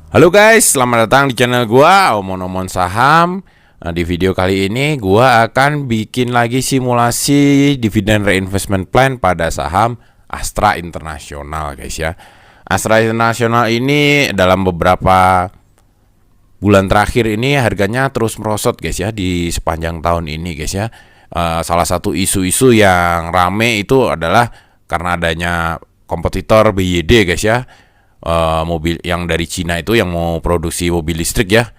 Halo guys, selamat datang di channel gua Omon-Omon Saham. Nah, di video kali ini gua akan bikin lagi simulasi dividen reinvestment plan pada saham Astra International guys ya. Astra International ini dalam beberapa bulan terakhir ini harganya terus merosot guys ya di sepanjang tahun ini guys ya. Salah satu isu-isu yang rame itu adalah karena adanya kompetitor BYD guys ya. Mobil yang dari Cina itu yang mau produksi mobil listrik ya.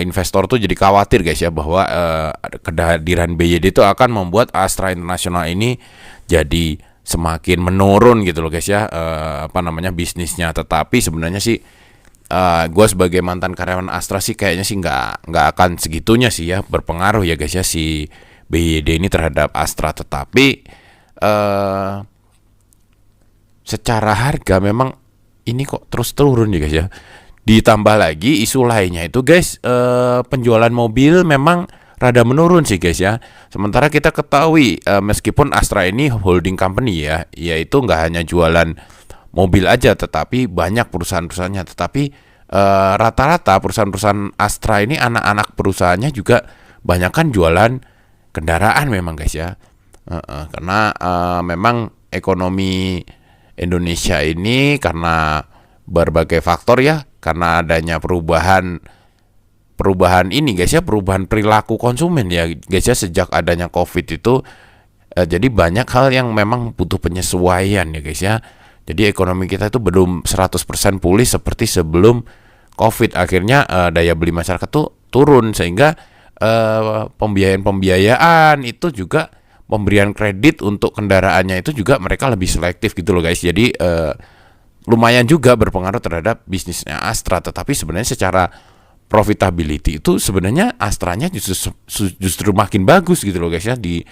Investor tuh jadi khawatir guys ya bahwa kehadiran BYD itu akan membuat Astra International ini jadi semakin menurun gitu loh guys ya, bisnisnya. Tetapi sebenarnya sih gue sebagai mantan karyawan Astra sih kayaknya sih nggak akan segitunya sih ya berpengaruh ya guys ya si BYD ini terhadap Astra. Tetapi secara harga memang ini kok terus turun ya guys ya. Ditambah lagi isu lainnya itu guys, penjualan mobil memang rada menurun sih guys ya. Sementara kita ketahui meskipun Astra ini holding company ya, yaitu nggak hanya jualan mobil aja, tetapi banyak perusahaan-perusahaannya. Tetapi rata-rata perusahaan-perusahaan Astra ini anak-anak perusahaannya juga banyak kan jualan kendaraan memang guys ya. Karena memang ekonomi Indonesia ini karena berbagai faktor ya, karena adanya perubahan ini guys ya, perubahan perilaku konsumen ya guys ya sejak adanya Covid itu, jadi banyak hal yang memang butuh penyesuaian ya guys ya. Jadi ekonomi kita itu belum 100% pulih seperti sebelum Covid. Akhirnya daya beli masyarakat tuh turun sehingga pembiayaan itu juga, pemberian kredit untuk kendaraannya itu juga mereka lebih selektif gitu loh guys. Jadi lumayan juga berpengaruh terhadap bisnisnya Astra. Tetapi sebenarnya secara profitability itu sebenarnya Astranya justru makin bagus gitu loh guys ya di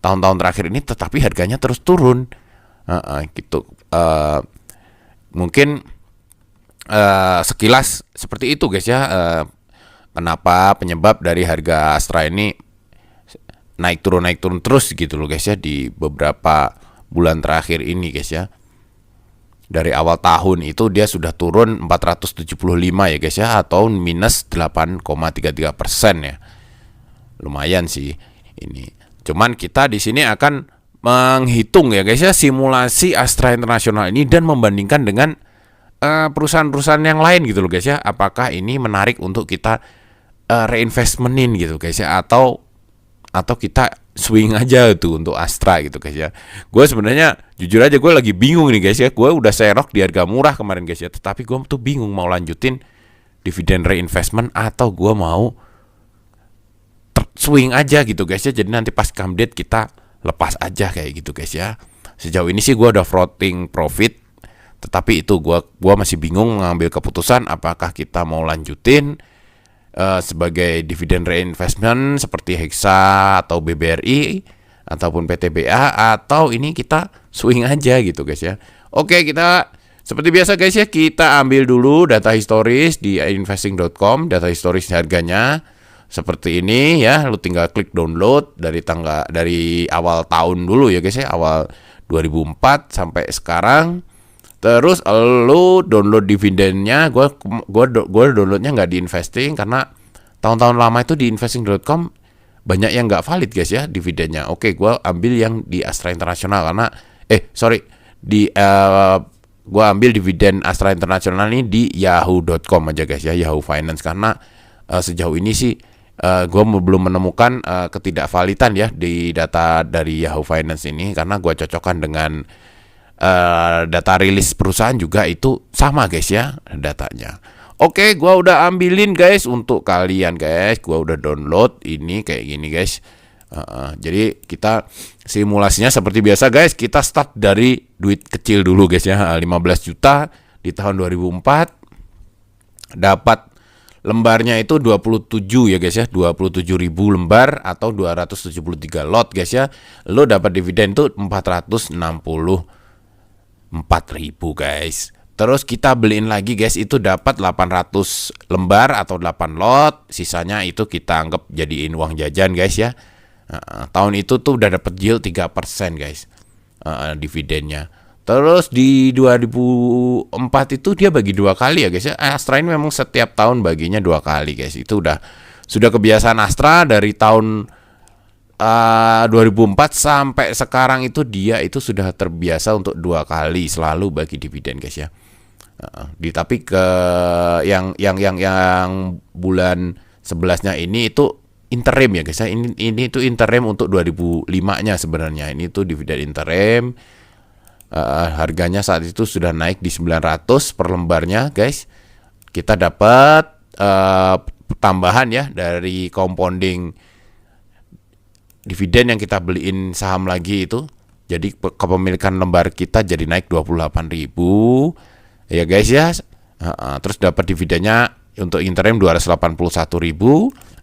tahun-tahun terakhir ini. Tetapi harganya terus turun gitu. Mungkin sekilas seperti itu guys ya, kenapa penyebab dari harga Astra ini naik turun terus gitu loh guys ya di beberapa bulan terakhir ini guys ya. Dari awal tahun itu dia sudah turun 475 ya guys ya, atau minus 8,33% ya. Lumayan sih ini. Cuman kita di sini akan menghitung ya guys ya simulasi Astra International ini dan membandingkan dengan perusahaan-perusahaan yang lain gitu loh guys ya. Apakah ini menarik untuk kita reinvestmentin gitu guys ya, atau kita swing aja tuh untuk Astra gitu guys ya. Gue sebenarnya jujur aja gue lagi bingung nih guys ya. Gue udah serok di harga murah kemarin guys ya, tetapi gue tuh bingung mau lanjutin dividen reinvestment atau gue mau swing aja gitu guys ya. Jadi nanti pas come date kita lepas aja kayak gitu guys ya. Sejauh ini sih gue udah floating profit, tetapi itu gue masih bingung ngambil keputusan apakah kita mau lanjutin sebagai dividen reinvestment seperti Hexa atau BBRI ataupun PTBA, atau ini kita swing aja gitu guys ya. Oke, kita seperti biasa guys ya, kita ambil dulu data historis di investing.com. Data historis harganya seperti ini ya. Lu tinggal klik download dari awal tahun dulu ya guys ya, awal 2004 sampai sekarang. Terus lu download dividennya. Gue downloadnya nggak di investing karena tahun-tahun lama itu di investing.com banyak yang nggak valid guys ya dividennya. Oke, gue ambil yang di Astra International karena gue ambil dividen Astra International ini di yahoo.com aja guys ya, Yahoo Finance, karena sejauh ini sih gue belum menemukan ketidakvalidan ya di data dari Yahoo Finance ini, karena gue cocokkan dengan data rilis perusahaan juga itu sama guys ya datanya. Oke, gua udah ambilin guys untuk kalian guys. Gua udah download ini kayak gini guys. Jadi kita simulasinya seperti biasa guys. Kita start dari duit kecil dulu guys ya, 15 juta di tahun 2004. Dapat lembarnya itu 27 ya guys ya, 27.000 lembar atau 273 lot guys ya. Lo dapat dividen tuh 464.000 guys. Terus kita beliin lagi guys, itu dapat 800 lembar atau 8 lot. Sisanya itu kita anggap jadiin uang jajan guys ya. Tahun itu tuh udah dapat yield 3% guys, dividennya. Terus di 2004 itu dia bagi 2 kali ya guys ya. Astra ini memang setiap tahun baginya 2 kali guys. Itu sudah kebiasaan Astra dari tahun 2004 sampai sekarang, itu dia itu sudah terbiasa untuk 2 kali selalu bagi dividen guys ya. Tapi ke yang bulan 11-nya ini itu interim ya guys ya. Ini itu interim untuk 2005-nya sebenarnya. Ini tuh dividen interim. Harganya saat itu sudah naik di 900 per lembarnya guys. Kita dapat tambahan ya dari compounding dividen yang kita beliin saham lagi itu. Jadi kepemilikan lembar kita jadi naik 28.000 ya guys ya. Terus dapat dividennya untuk interim 281.000.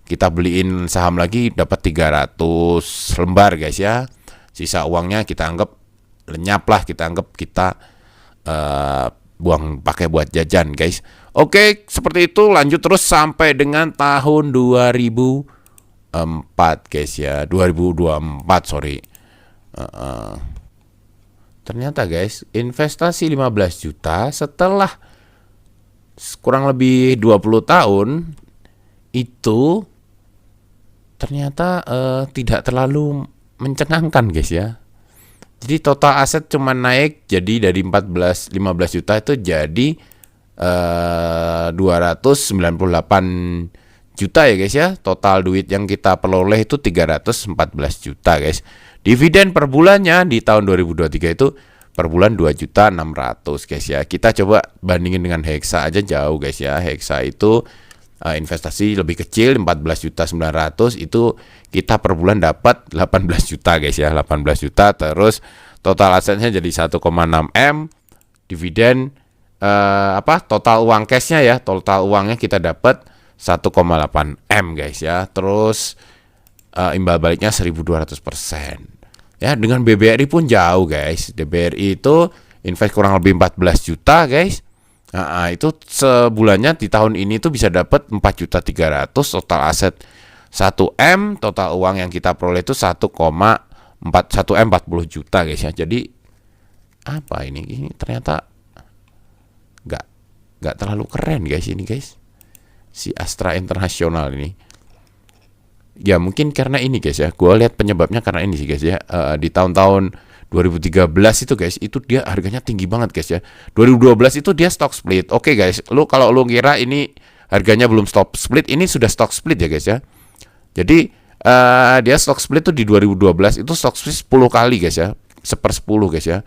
Kita beliin saham lagi dapat 300 lembar guys ya. Sisa uangnya kita anggap lenyap lah, kita anggap kita buang pakai buat jajan guys. Oke, seperti itu. Lanjut terus sampai dengan tahun 2004 guys ya, 2024 sorry. Ternyata guys, investasi 15 juta setelah kurang lebih 20 tahun itu ternyata tidak terlalu mencengangkan guys ya. Jadi total aset cuma naik, jadi dari 15 juta itu jadi 298 juta ya guys ya. Total duit yang kita peroleh itu 314 juta guys. Dividen per bulannya di tahun 2023 itu per bulan 2.600.000 guys ya. Kita coba bandingin dengan Hexa aja jauh guys ya. Hexa itu investasi lebih kecil 14.900.000, itu kita per bulan dapat 18 juta guys ya, 18 juta. Terus total asetnya jadi 1,6 M. Dividen total uang cashnya ya, total uangnya kita dapat 1,8 M guys ya. Terus imbal baliknya 1.200% ya. Dengan BBRI pun jauh guys. BBRI itu invest kurang lebih 14 juta guys. Itu sebulannya di tahun ini tuh bisa dapat 4.300.000, total aset 1 M, total uang yang kita peroleh itu 1,1 M 40 juta guys ya. Jadi apa ini ternyata nggak terlalu keren guys ini guys, si Astra International ini. Ya mungkin karena ini guys ya, gue lihat penyebabnya karena ini sih guys ya. Di tahun-tahun 2013 itu guys, itu dia harganya tinggi banget guys ya. 2012 itu dia stock split. Oke guys, kalau lu kira ini harganya belum stock split, ini sudah stock split ya guys ya. Jadi dia stock split tuh di 2012 itu stock split 10 kali guys ya, 1/10 guys ya.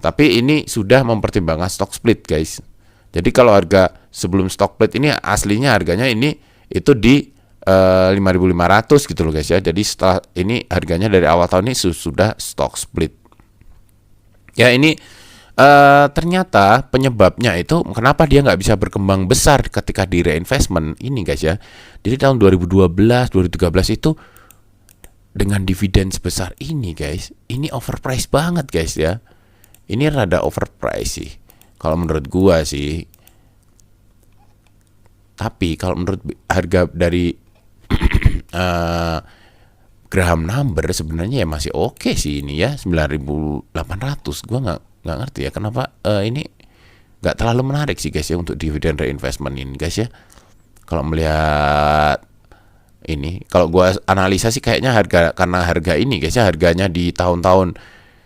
Tapi ini sudah mempertimbangkan stock split guys. Jadi kalau harga sebelum stock split ini aslinya harganya ini itu di 5.500 gitu loh guys ya. Jadi setelah ini harganya dari awal tahun ini sudah stock split. Ya ini ternyata penyebabnya itu kenapa dia nggak bisa berkembang besar ketika di reinvestment ini guys ya. Jadi tahun 2012, 2013 itu dengan dividen sebesar ini guys, ini overpriced banget guys ya. Ini rada overpriced sih kalau menurut gua sih. Tapi kalau menurut harga dari Graham number sebenarnya ya masih oke sih ini ya, 9.800. Gua nggak ngerti ya kenapa ini nggak terlalu menarik sih guys ya untuk dividen reinvestment ini guys ya. Kalau melihat ini, kalau gua analisa sih kayaknya karena harga ini guys ya, harganya di tahun-tahun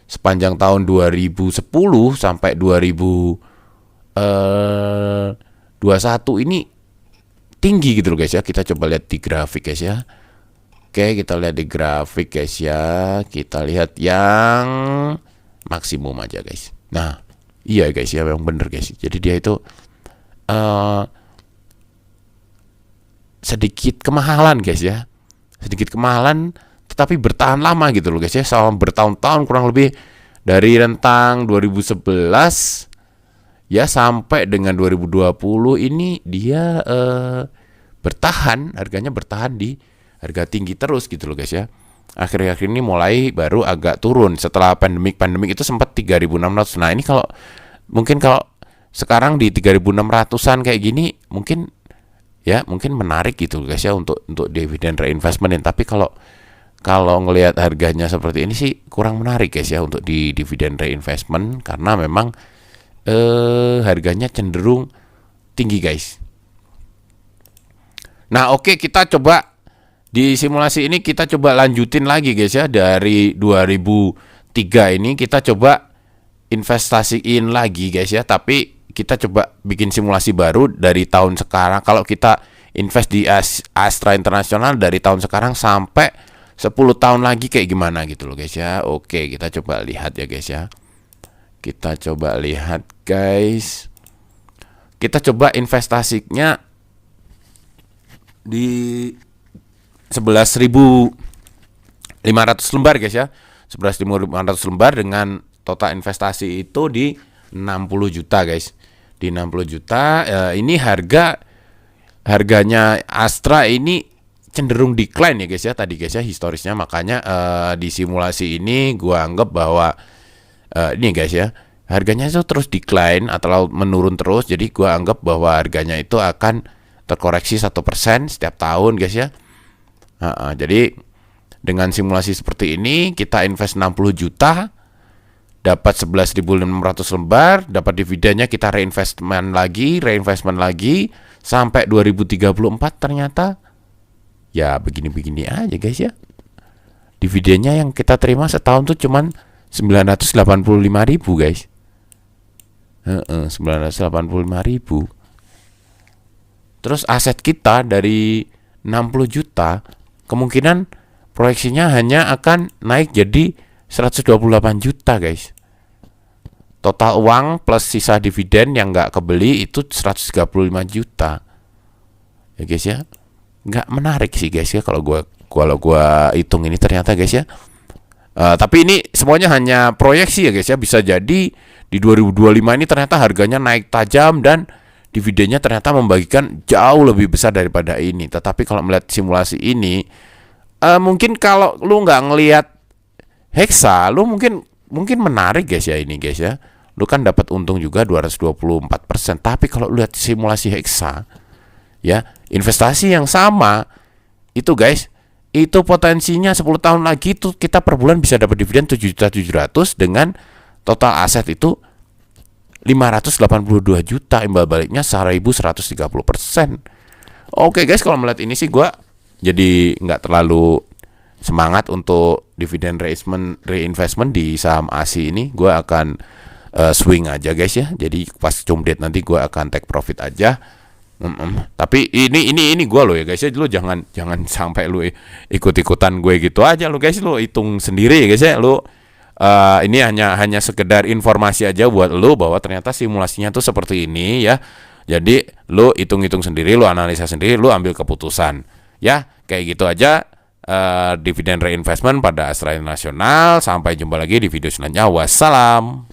sepanjang tahun 2010 sampai 2021 ini tinggi gitu loh guys ya. Kita coba lihat di grafik guys ya. Oke, kita lihat di grafik guys ya. Kita lihat yang maksimum aja guys. Nah, iya guys ya, memang bener guys. Jadi dia itu sedikit kemahalan guys ya. Sedikit kemahalan tetapi bertahan lama gitu loh guys ya. Selama bertahun-tahun, kurang lebih dari rentang 2011 ya sampai dengan 2020 ini dia bertahan, harganya bertahan di harga tinggi terus gitu loh guys ya. Akhir-akhir ini mulai baru agak turun setelah pandemik itu sempat 3.600. Nah, ini mungkin kalau sekarang di 3.600-an kayak gini mungkin menarik gitu guys ya untuk dividen reinvestment. Tapi kalau kalau ngelihat harganya seperti ini sih kurang menarik guys ya untuk di dividen reinvestment, karena memang harganya cenderung tinggi guys. Nah oke, kita coba di simulasi ini kita coba lanjutin lagi guys ya, dari 2003 ini kita coba investasiin lagi guys ya, tapi kita coba bikin simulasi baru dari tahun sekarang. Kalau kita invest di Astra International dari tahun sekarang sampai 10 tahun lagi kayak gimana gitu loh guys ya. Oke, kita coba lihat ya guys ya. Kita coba lihat guys. Kita coba investasinya di 11.500 lembar guys ya. 11.500 lembar dengan total investasi itu di 60 juta guys. Di 60 juta ini harganya Astra ini cenderung decline ya guys ya tadi guys ya historisnya, makanya di simulasi ini gua anggap bahwa ini guys ya harganya itu terus decline atau menurun terus, jadi gua anggap bahwa harganya itu akan terkoreksi 1% setiap tahun guys ya. Jadi dengan simulasi seperti ini kita invest 60 juta dapat 11.600 lembar, dapat dividennya, kita reinvestment lagi sampai 2034 ternyata ya begini-begini aja guys ya. Dividennya yang kita terima setahun tuh cuman 985.000 guys. 985.000. Terus aset kita dari 60 juta kemungkinan proyeksinya hanya akan naik jadi 128 juta guys. Total uang plus sisa dividen yang nggak kebeli itu 135 juta. Ya guys ya. Nggak menarik sih guys ya kalau gua hitung ini ternyata guys ya. Tapi ini semuanya hanya proyeksi ya guys ya, bisa jadi di 2025 ini ternyata harganya naik tajam dan dividennya ternyata membagikan jauh lebih besar daripada ini. Tetapi kalau melihat simulasi ini mungkin kalau lu nggak ngelihat Hexa, lu mungkin menarik guys ya ini guys ya. Lu kan dapat untung juga 224%. Tapi kalau lihat simulasi Hexa ya, investasi yang sama itu guys, itu potensinya 10 tahun lagi itu kita per bulan bisa dapat dividen 7.700.000 dengan total aset itu 582 juta, imbal baliknya 1.130%. Oke guys, kalau melihat ini sih gua jadi nggak terlalu semangat untuk dividen reinvestment di saham ASI ini. Gua akan swing aja guys ya. Jadi pas cumdet nanti gua akan take profit aja. Tapi ini gue lo ya guys ya, lu jangan sampai lu ikut-ikutan gue gitu aja lu guys, lu hitung sendiri ya guys ya. Lu ini hanya sekedar informasi aja buat lu bahwa ternyata simulasinya tuh seperti ini ya. Jadi lu hitung-hitung sendiri, lu analisa sendiri, lu ambil keputusan ya. Kayak gitu aja dividen reinvestment pada Astra International. Sampai jumpa lagi di video selanjutnya. Wassalam.